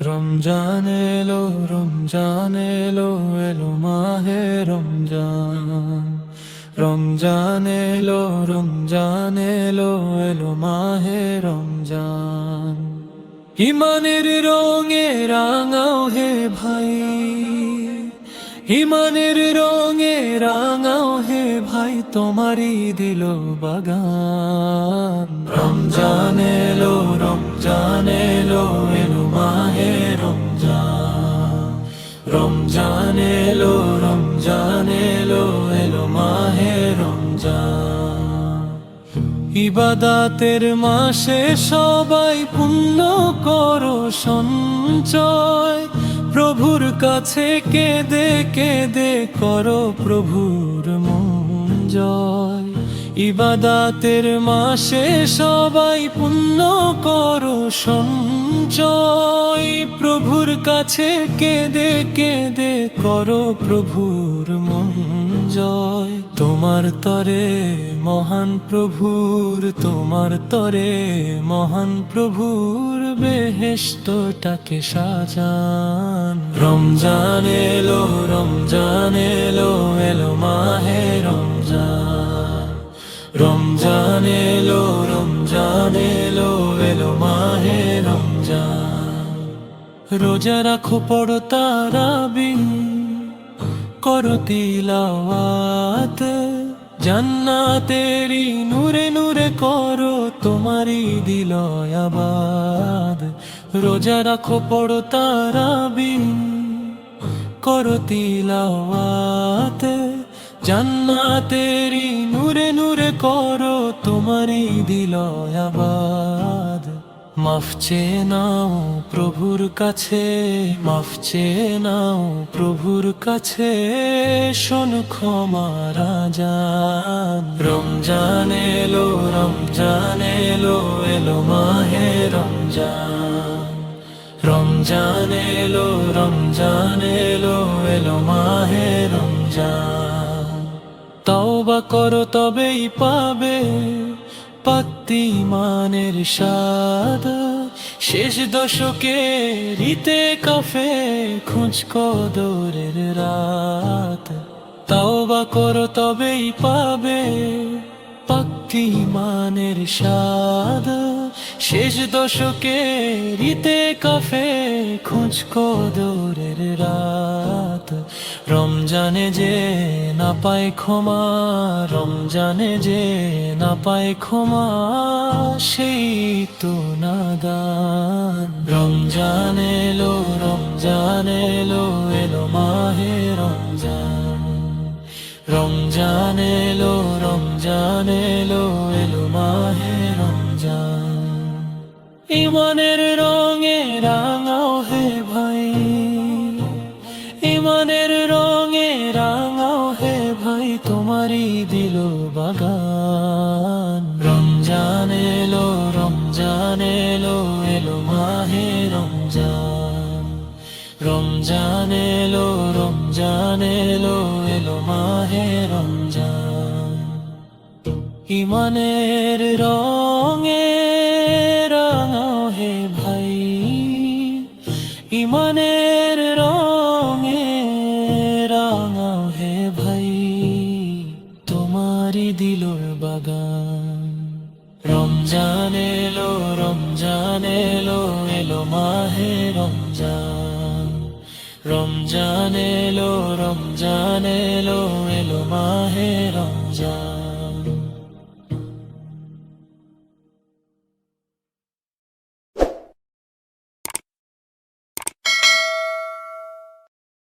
রমজান এলো, রমজান এলো, এলো মাহে রমজান। রমজান এলো, রমজান এলো, এলো মাহে রমজান। ইমানের রঙে রাঙাও হে ভাই, ইমানের রঙে রাঙাও হে ভাই, তোমারই দিল বাগান। রমজান এলো, রমজান এলো, এলো মাহে রমজান। রমজান এলো, রমজান এলো, এলো মাহে রমজান। ইবাদাতের মাসে সবাই পুণ্য করো সঞ্চয়, প্রভুর কাছে কেঁদে কেঁদে করো প্রভুর মন জয়। ইবাদাতের মাসে সবাই পুণ্য করো সঞ্চয়, প্রভুর কাছে কেঁদে কেঁদে করো প্রভুর মন জয়। তোমার তরে মহান প্রভুর, তোমার তরে মহান প্রভুর বেহেশতটাকে সাজান। রমজান এলো, রমজান এলো, এলো মাহে রমজান। রমজান এলো, রমজান এলো, এলো মাহে রমজান। রোজা রাখো পড়ো তারাবি, করো তিলাওয়াত, জান্নাতেরি নূরে নূরে করো তোমারই দিল আবাদ। রোজা রাখো পড়ো তারাবি, করো তিলাওয়াত, জান্নাতেরি নূরে নূরে করো তোমারই দিল আবাদ। মাফ চেয়ে নাও প্রভুর কাছে, মাফ চেয়ে নাও প্রভুর কাছে, শোনো ক্ষমার আযান। রমজান এলো, রমজান এলো, এলো মাহে রমজান। রমজান এলো, রমজান এলো, এলো মাহে রমজান। তওবা করো তবেই পাবে পাক্তি ইমানের স্বাদ, শেষ দশকে রীতে কাফে খোঁজ কদরের রাত। তওবা করো তবেই পাবে পাক্তি ইমানের স্বাদ, শেষ দশকে রীতে কাফে খোঁজ কদরের রাত। রমজানে যে না পায় ক্ষমা, রমজানে যে না পায় ক্ষমা, সেই তো নাদান। রমজান এলো, রমজান এলো, এলো মাহে রমজান। রমজান এলো, রমজান এলো, এলো মাহে রমজান। ইমানের রঙে রাঙাও হে ভাই, ইমানের রঙে রাঙাও হে ভাই, তোমারই দিল বাগান। রমজান এলো, রমজান এলো, এলো মাহে রমজান। রমজান এলো, রমজান এলো, এলো মাহে রমজান। ইমানের রঙে রাঙাও হে ভাই, ইমানের রঙে রাঙাও হে ভাই, তোমারই দিলর বাগান। রমজান এলো, রমজান এলো, এলো মাহে রমজান। রমজান এলো, রমজান এলো, এলো মাহে রমজান।